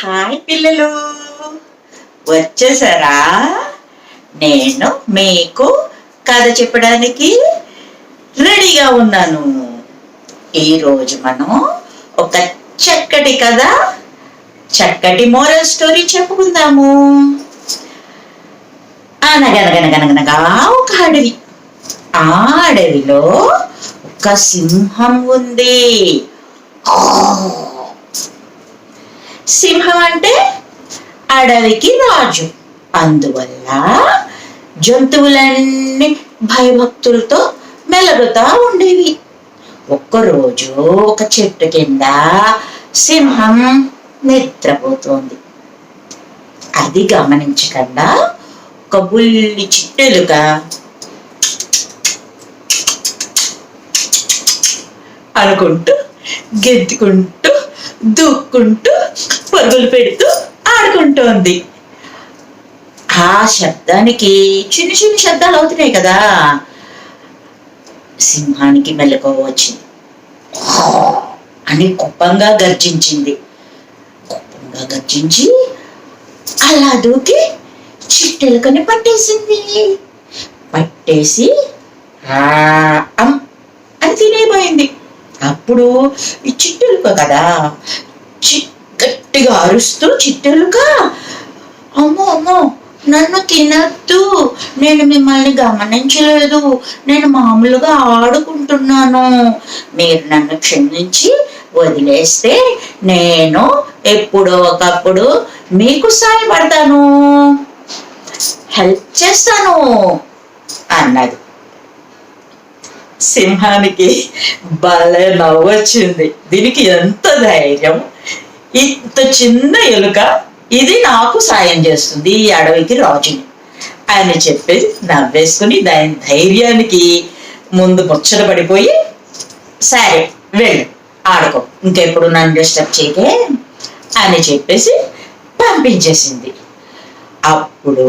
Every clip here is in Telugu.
హాయ్ పిల్లలు, వచ్చేసారా? నేను మీకు కథ చెప్పడానికి రెడీగా ఉన్నాను. ఈరోజు మనం ఒక చక్కటి కథ, చక్కటి మోరల్ స్టోరీ చెప్పుకుందాము. అనగనగనగనగనగా ఒక అడవి. ఆ అడవిలో ఒక సింహం ఉంది. సింహం అంటే అడవికి రాజు. అందువల్ల జంతువులన్నీ భయభక్తులతో మెలగుతా ఉండేవి. ఒక్కరోజు ఒక చెట్టు కింద సింహం నిద్రపోతోంది. అది గమనించకుండా ఒక బుల్లి చిట్టెలుగా అనుకుంటూ, గెంతుకుంటూ, దూక్కుంటూ, పరుగులు పెడుతూ ఆడుకుంటోంది. ఆ శబ్దానికి చిన్న చిన్న శబ్దాలు అవుతున్నాయి కదా. సింహానికి మెలకువ వచ్చింది. అని కోపంగా గర్జించింది. కోపంగా గర్జించి అలా దూకి చిట్టెలుకని పట్టేసింది. పట్టేసి అని తినేపోయింది. అప్పుడు ఈ చిట్టెలుక కదా, గట్టిగా అరుస్తూ, చిట్టెలుక అమ్మో అమ్మో నన్ను తినద్దు, నేను మిమ్మల్ని గమనించలేదు, నేను మామూలుగా ఆడుకుంటున్నాను, మీరు నన్ను క్షమించి వదిలేస్తే నేను ఎప్పుడో ఒకప్పుడు మీకు సాయపడతాను, హెల్ప్ చేస్తాను అన్నది. సింహానికి భలే నవ్వొచ్చింది. దీనికి ఎంత ధైర్యం! ఇంత చిన్న ఎలుక ఇది నాకు సాయం చేస్తుంది, ఈ అడవికి రాజుని అని చెప్పేసి నవ్వేసుకుని దాని ధైర్యానికి ముందు ముచ్చట పడిపోయి, సరే వెళ్ళు ఆడుకో, ఇంకెప్పుడు నన్ను డిస్టర్బ్ చేయకే అని చెప్పేసి పంపించేసింది. అప్పుడు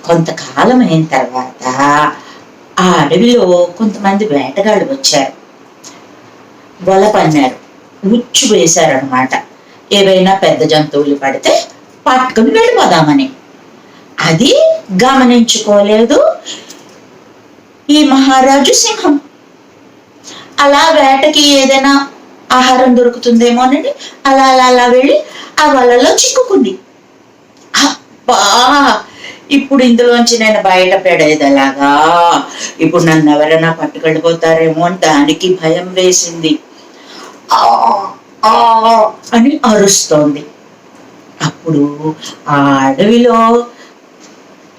కొంతకాలం అయిన తర్వాత ఆ అడవిలో కొంతమంది వేటగాళ్ళు వచ్చారు. వల పన్నారు, ఉచ్చు వేశారనమాట. ఏవైనా పెద్ద జంతువులు పడితే పట్టుకుని వెళ్ళిపోదామని. అది గమనించుకోలేదు ఈ మహారాజు సింహం. అలా వేటకి ఏదైనా ఆహారం దొరుకుతుందేమోనని అలా అలా అలా వెళ్ళి ఆ వలలో చిక్కుకుంది. అబ్బా, ఇప్పుడు ఇందులోంచి నేను బయట పెడేదలాగా, ఇప్పుడు నన్ను ఎవరైనా పట్టుకెళ్ళిపోతారేమో అని దానికి భయం వేసింది. అని అరుస్తోంది. అప్పుడు ఆ అడవిలో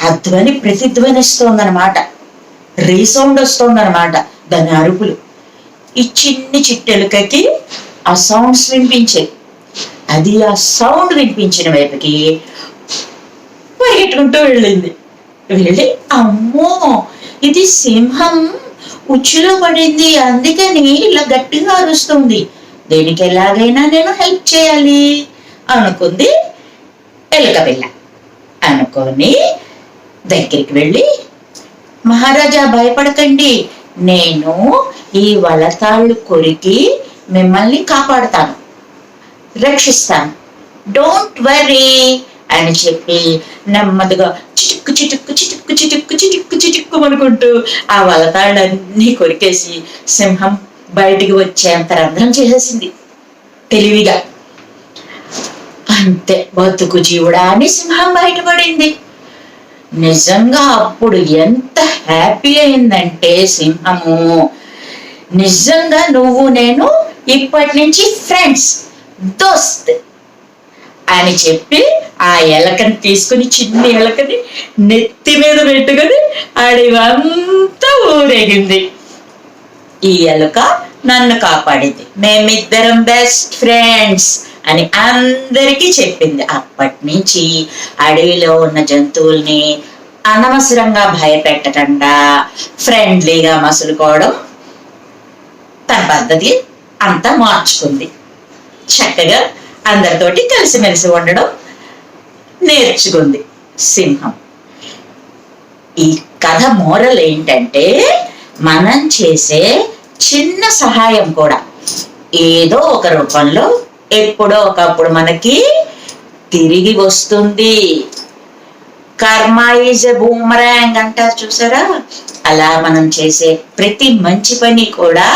ఆ ధ్వని ప్రతిధ్వనిస్తోందనమాట, రీసౌండ్ వస్తోందనమాట దాని అరుపులు. ఈ చిన్ని చిట్టెలుకకి ఆ సౌండ్స్ వినిపించాయి. అది ఆ సౌండ్ వినిపించిన వైపుకి పరిగెట్టుకుంటూ వెళ్ళింది. వెళ్ళి అమ్మో ఇది సింహం ఉచ్చులో పడింది, అందుకని ఇలా గట్టిగా అరుస్తుంది, దీనికి ఎలాగైనా నేను హెల్ప్ చేయాలి అనుకుంది ఎలుక పిల్ల. అనుకొని దగ్గరికి వెళ్ళి, మహారాజా భయపడకండి, నేను ఈ వలతాళ్ళు కొరికి మిమ్మల్ని కాపాడుతాను, రక్షిస్తాను, డోంట్ వరీ అని చెప్పి నెమ్మదిగా చిటుక్కు చిటుక్కు చిటుక్కు చిటుక్కు చిటుక్కు చిటుక్కు అనుకుంటూ ఆ వలతాళ్ళన్నీ కొరికేసి సింహం బయటికి వచ్చేంత రంధ్రం చేసేసింది తెలివిగా. అంతే, బతుకు జీవుడా అని సింహం బయటపడింది. నిజంగా అప్పుడు ఎంత హ్యాపీ అయిందంటే సింహము, నిజంగా నువ్వు నేను ఇప్పటి నుంచి ఫ్రెండ్స్, దోస్త్ అని చెప్పి ఆ ఎలకని తీసుకుని, చిన్న ఎలకని నెత్తి మీద పెట్టుకుని అడివంతా ఊరేగింది. ఈ ఎలుక నన్ను కాపాడింది, మేమిద్దరం బెస్ట్ ఫ్రెండ్స్ అని అందరికీ చెప్పింది. అప్పటి నుంచి అడవిలో ఉన్న జంతువుల్ని అనవసరంగా భయపెట్టకుండా ఫ్రెండ్లీగా మసులుకోవడం తన పద్ధతి అంతా మార్చుకుంది. చక్కగా అందరితోటి కలిసిమెలిసి ఉండడం నేర్చుకుంది సింహం. ఈ కథ మోరల్ ఏంటంటే, మనం చేసే చిన్న సహాయం కూడా ఏదో ఒక రూపంలో ఎప్పుడో ఒకప్పుడు మనకి తిరిగి వస్తుంది. కర్మ ఈజ్ ఎ బూమరాంగ్ అంటారు చూసారా, అలా మనం చేసే ప్రతి మంచి పని కూడా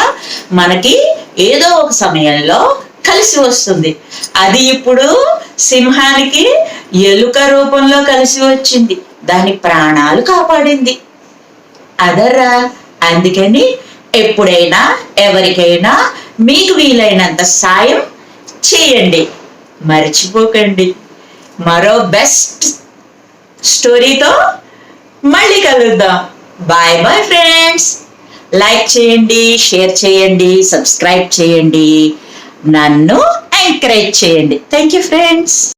మనకి ఏదో ఒక సమయంలో కలిసి వస్తుంది. అది ఇప్పుడు సింహానికి ఎలుక రూపంలో కలిసి వచ్చింది, దాని ప్రాణాలు కాపాడింది. అదర్రా, అందుకని ఎప్పుడైనా ఎవరికైనా మీకు వీలైనంత సాయం చేయండి, మర్చిపోకండి. మరో బెస్ట్ స్టోరీతో మళ్ళీ కలుద్దాం. Bye bye friends. లైక్ చేయండి, షేర్ చేయండి, సబ్స్క్రైబ్ చేయండి, నన్ను ఎంకరేజ్ చేయండి. Thank you friends.